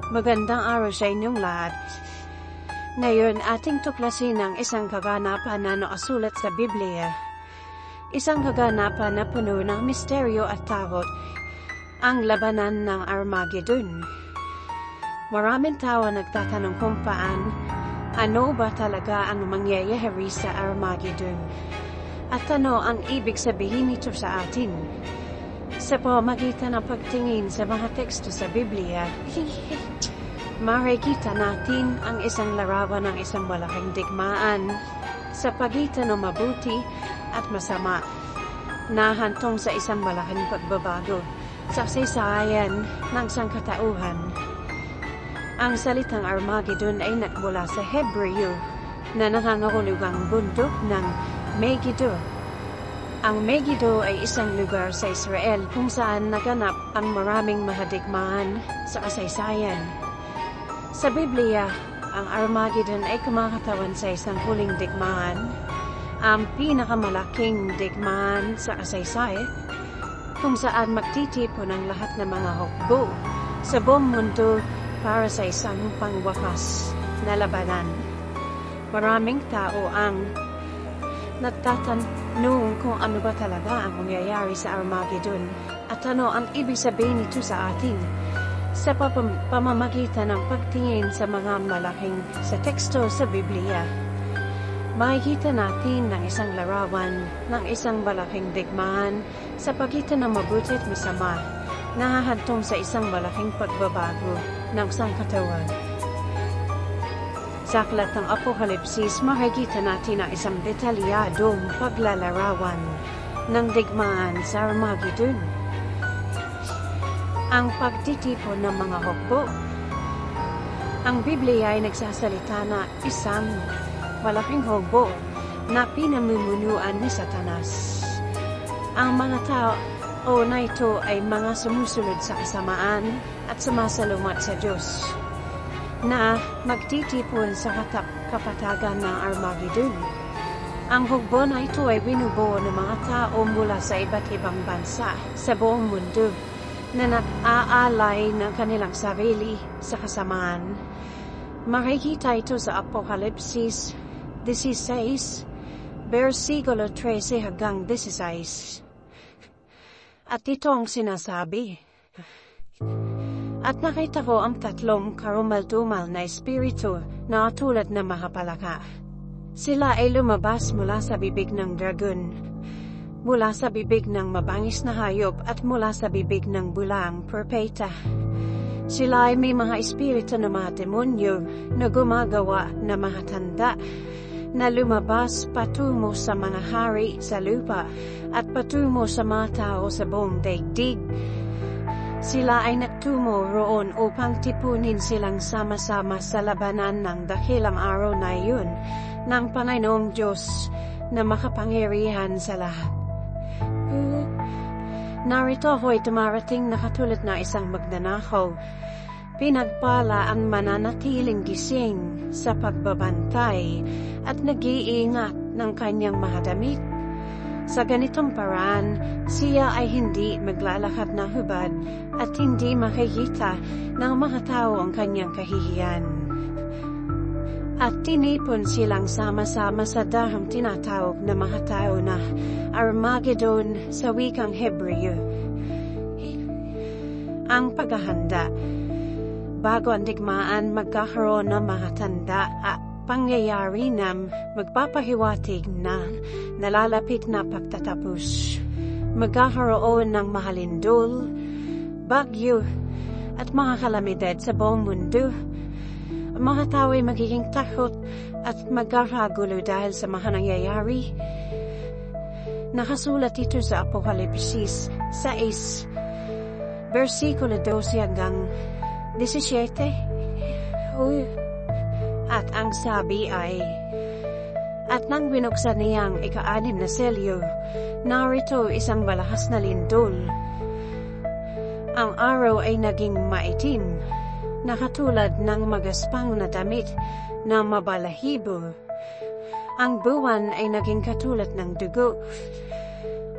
Magandang araw sa inyong lahat. Ngayon, ating tuklasin ang isang kaganapan na nakasulat sa Biblia. Isang kaganapan na puno ng misteryo at takot, ang labanan ng Armageddon. Maraming tao nagtatanong kung ano ba talaga ang mangyayari sa Armageddon? At ano ang ibig sabihin nito sa atin? Sa pamamagitan ng pagtingin sa mga teksto sa Biblia, makikita natin ang isang larawan ng isang malaking digmaan sa pagitan ng mabuti at masama na hantong sa isang malaking pagbabago sa kasaysayan ng sangkatauhan. Ang salitang Armageddon ay nagmula sa Hebreo na nangangahulugang bundok ng Megiddo. Ang Megiddo ay isang lugar sa Israel kung saan naganap ang maraming mahadigmaan sa kasaysayan. Sa Biblia, ang Armageddon ay kumakatawan sa isang huling digmaan, ang pinakamalaking digmaan sa kasaysayan, kung saan magtitipon ang lahat ng mga hukbo sa buong mundo para sa isang pangwakas na labanan. Maraming tao ang nagtatanong kung ano ba talaga ang mangyayari sa Armageddon at ano ang ibig sabihin nito sa atin. Sa pamamagitan ng pagtingin sa mga malaking sa teksto sa Biblia, makikita natin ng isang larawan ng isang malaking digmaan sa pagitan ng mabuti at masama na hahantong sa isang malaking pagbabago ng sangkatawan. Sa aklat ng Apokalipsis, makikita natin ang isang detalyadong paglalarawan ng digmaan sa Armageddon. Ang pagtitipon ng mga hukbo. Ang Biblia ay nagsasalita na isang malaking hukbo na pinamumunuan ni Satanas. Ang mga tao na ito ay mga sumusunod sa kasamaan at sumasalungat sa Diyos na magtitipon sa kapatagan ng Armageddon. Ang hukbo na ito ay binubuo ng mga tao mula sa iba't ibang bansa sa buong mundo na nag-aalay ng kanilang sarili sa kasamaan. Makikita ito sa Apokalipsis 16, versikulo 13 hanggang 16. At ito ang sinasabi, "At nakita ko ang tatlong karumal-dumal na espiritu na tulad ng mahapalaka. Sila ay lumabas mula sa bibig ng dragon, mula sa bibig ng mabangis na hayop at mula sa bibig ng bulang perpeta. Sila ay may mga espiritu ng mga demonyo na gumagawa na mga tanda na lumabas patungo sa mga hari sa lupa at patungo sa mga tao sa buong daigdig. Sila ay nagtungo roon upang tipunin silang sama-sama sa labanan ng dakilang araw na iyon ng Panginoong Diyos na makapangyarihan sa lahat. Narito ako'y dumarating na katulad na isang magnanakaw. Pinagpala ang mananatiling gising sa pagbabantay at nag-iingat ng kanyang mga damit. Sa ganitong paraan, siya ay hindi maglalakad na hubad at hindi makikita ng mga tao ang kanyang kahihiyan. At tinipon silang sama-sama sa dahong tinatawag na mga tao na Armageddon sa wikang Hebreo. Ang paghahanda. Bago ang digmaan, magkakaroon ng mga tanda at pangyayari na magpapahiwatig na nalalapit na pagtatapos. Magkakaroon ng mahalindol, bagyo, at mga kalamidad sa buong mundo. Ang mga tao ay magiging takot at magkakagulo dahil sa mga nangyayari. Nakasulat ito sa Apokalipsis 6, versikulo 12 hanggang 17. At ang sabi ay, "At nang binuksan niyang ika-6 na selyo, narito isang malakas na lindol. Ang araw ay naging maitim, na katulad ng magaspang na damit na mabalahibo. Ang buwan ay naging katulad ng dugo.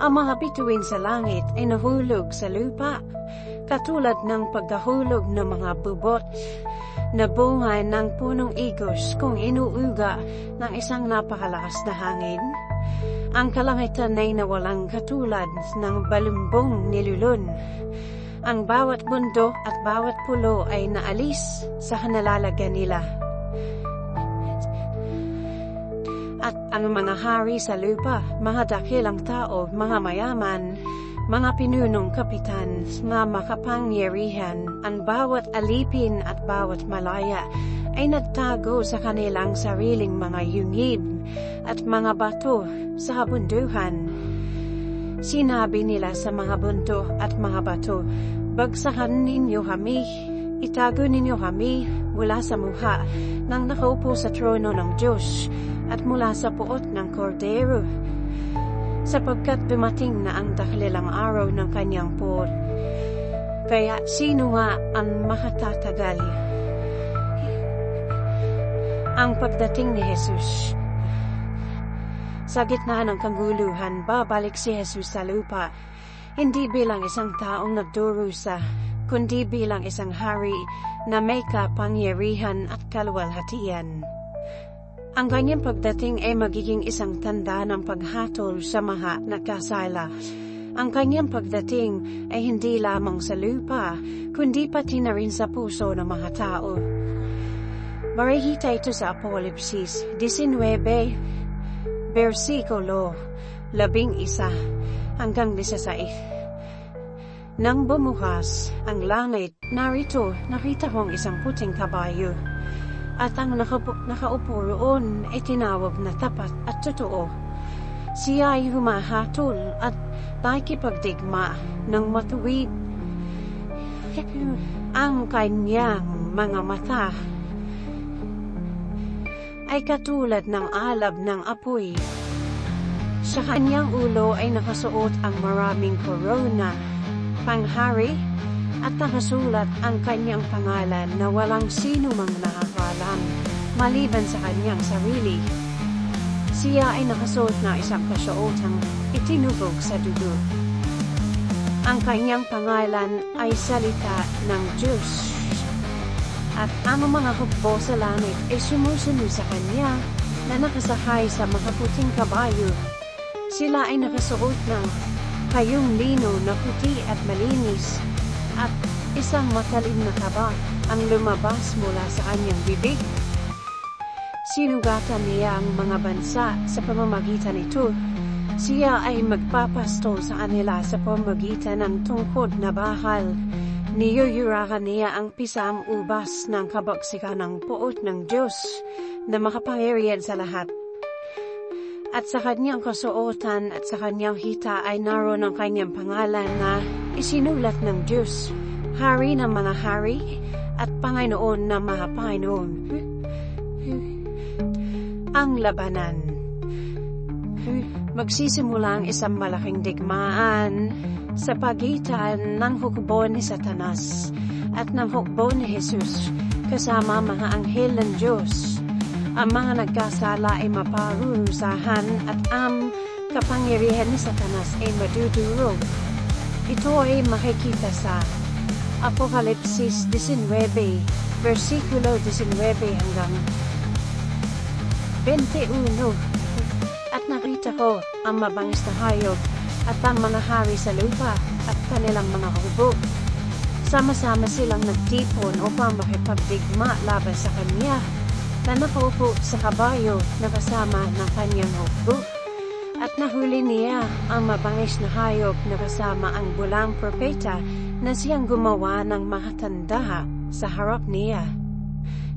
Ang mga bituin sa langit ay nahulog sa lupa, katulad ng pagkahulog ng mga bubot na bunga ng punong igos kung inuuga ng isang napakalakas na hangin. Ang kalangitan ay nawalang katulad ng balumbong nilulun. Ang bawat bundok at bawat pulo ay naalis sa kanalalagyan nila. At ang mga hari sa lupa, mga dakilang tao, mga mayaman, mga pinunong kapitan, mga makapangyarihan, ang bawat alipin at bawat malaya ay nagtago sa kanilang sariling mga yungib at mga bato sa kabunduhan. Sinabi nila sa mga bundok at mga bato, "Bagsakan ninyo kami, itago ninyo kami mula sa mukha ng nakaupo sa trono ng Diyos at mula sa puot ng Kordero, sapagkat dumating na ang dakilang araw ng kanyang puot. Kaya sino nga ang makatatagal?" Ang pagdating ni Jesus. Sa gitna ng kaguluhan, babalik si Jesus sa lupa, hindi bilang isang taong nagdurusa, kundi bilang isang hari na may kapangyarihan at kaluwalhatian. Ang kanyang pagdating ay magiging isang tanda ng paghatol sa mga nakasala. Ang kanyang pagdating ay hindi lamang sa lupa, kundi pati na rin sa puso ng mga tao. Marikita ito sa Apokalipsis 19, versikulo 11 hanggang 16. Nang bumukas ang langit, narito nakita kong isang puting kabayo, at ang nakaupo roon ay tinawag na tapat at totoo. Siya ay humahatol at nakikipagdigma ng matuwid. Ang kanyang mga mata ay katulad ng alab ng apoy. Sa kanyang ulo ay nakasuot ang maraming korona, panghari, at nakasulat ang kanyang pangalan na walang sino mang nakakalam, maliban sa kanyang sarili. Siya ay nakasuot na isang kasuotang itinubog sa dugo. Ang kanyang pangalan ay Salita ng Diyos. At ang mga hukbo sa langit ay sumusunod sa kanya na nakasakay sa mga puting kabayo. Sila ay nakasuot ng kayong lino na puti at malinis, at isang matalim na taba ang lumabas mula sa kanyang bibig. Sinugatan niya ang mga bansa sa pamamagitan nito. Siya ay magpapastol sa kanila sa pamamagitan ng tungkod na bahal. Niyuyurakan niya ang pisang ubas ng kabaksikan ng puot ng Diyos na makapangyarihan sa lahat. At sa kanyang kasuotan at sa kanyang hita ay naroon ang kanyang pangalan na isinulat ng Diyos, Hari ng mga hari at Panginoon ng mga Panginoon. Ang labanan. Magsisimula ang isang malaking digmaan sa pagitan ng hukbo ni Satanas at ng hukbo ni Jesus kasama mga anghel ng Diyos. Ang mga nagkasala ay maparurusahan at ang kapangyarihan ni Satanas ay madudurog. Ito ay makikita sa Apokalipsis 19, versikulo 19 hanggang 21. At nakita ko ang mabangis na hayop at ang mga hari sa lupa at kanilang mga hukbo. Sama-sama silang nagtipon upang makipagdigma laban sa kanya na nakaupo sa kabayo na kasama ng kanyang hukbo. At nahuli niya ang mabangis na hayop na kasama ang bulang propeta na siyang gumawa ng mga tanda sa harap niya.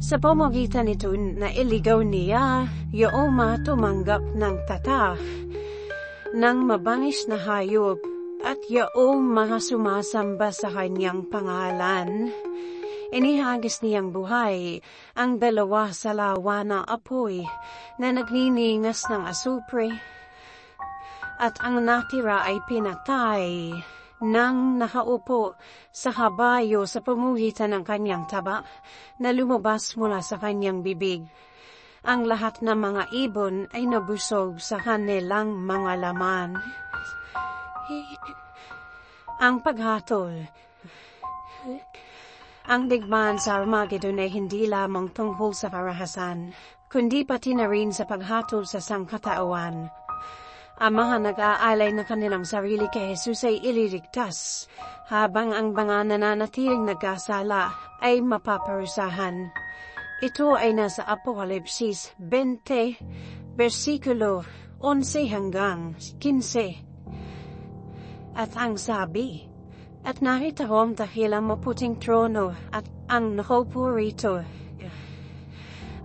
Sa pamamagitan nito na iligaw niya yung tumanggap ng tata ng mabangis na hayop at yung mga sumasamba sa kanyang pangalan. Inihagis niyang buhay ang dalawa sa lawa ng apoy na nagniningas ng asupre, at ang natira ay pinatay nang nakaupo sa kabayo sa pamamagitan ng kanyang taba na lumabas mula sa kanyang bibig. Ang lahat ng mga ibon ay nabusog sa kanilang mga laman. Ang paghatol. Ang digmaan sa Armageddon ay hindi lamang tungkol sa karahasan, kundi pati na rin sa paghatol sa sangkatauhan. Ang mga nag-aalay na kanilang sarili kay Jesus ay ililigtas, habang ang mga nananatiling nagkasala ay mapaparusahan. Ito ay nasa Apokalipsis 20, versikulo 11 hanggang 15. At ang sabi, "At nakita ko ang dakilang maputing trono at ang nakaupo rito.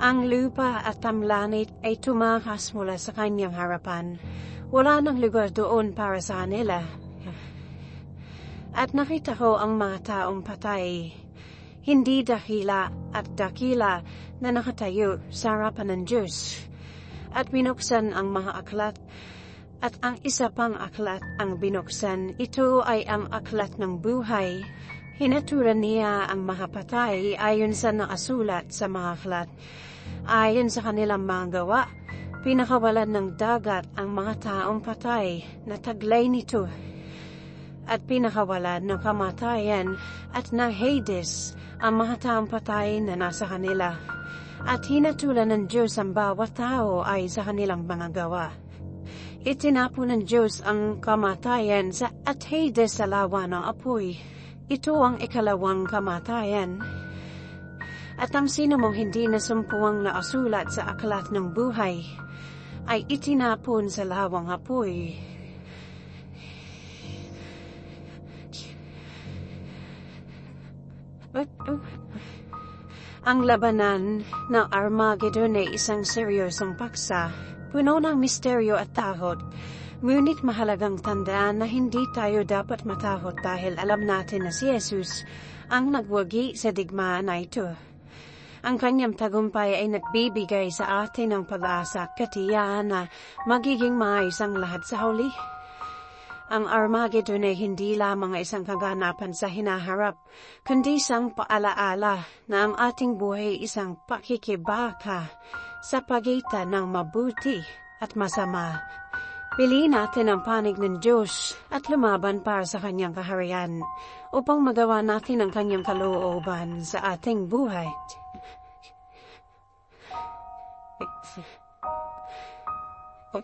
Ang lupa at ang langit ay tumakas mula sa kanyang harapan. Wala nang lugar doon para sa kanila. At nakita ko ang mga taong patay, hindi dakila at dakila na nakatayo sa harapan ng Diyos. At binuksan ang mga aklat, at ang isa pang aklat ang binuksan. Ito ay ang aklat ng buhay. Hinatulan niya ang mga patay ayon sa nakasulat sa mga aklat, ayon sa kanilang mga gawa. Pinakawalan ng dagat ang mga taong patay na taglay nito, at pinakawalan ng kamatayan at ng Hades ang mga taong patay na nasa kanila. At hinatulan ng Diyos ang bawat tao ay sa kanilang mga gawa. Itinapon ng Diyos ang kamatayan at Hades sa lawa ng apoy. Ito ang ikalawang kamatayan. At ang sino mong hindi nasumpuang nakasulat sa aklat ng buhay ay itinapon sa lawang apoy. Ang labanan ng Armageddon ay isang seryosong paksa, puno ng misteryo at takot. Ngunit mahalagang tandaan na hindi tayo dapat matakot dahil alam natin na si Jesus ang nagwagi sa digmaan na ito. Ang kanyang tagumpay ay nagbibigay sa atin ng pag-asa at katiyahan na magiging maayos ang lahat sa huli. Ang Armageddon ay hindi lamang isang kaganapan sa hinaharap, kundi isang paalaala na ang ating buhay ay isang pakikibaka sa pagitan ng mabuti at masama. Piliin natin ang panig ng Diyos at lumaban para sa kanyang kaharian upang magawa natin ang kanyang kalooban sa ating buhay. Oh.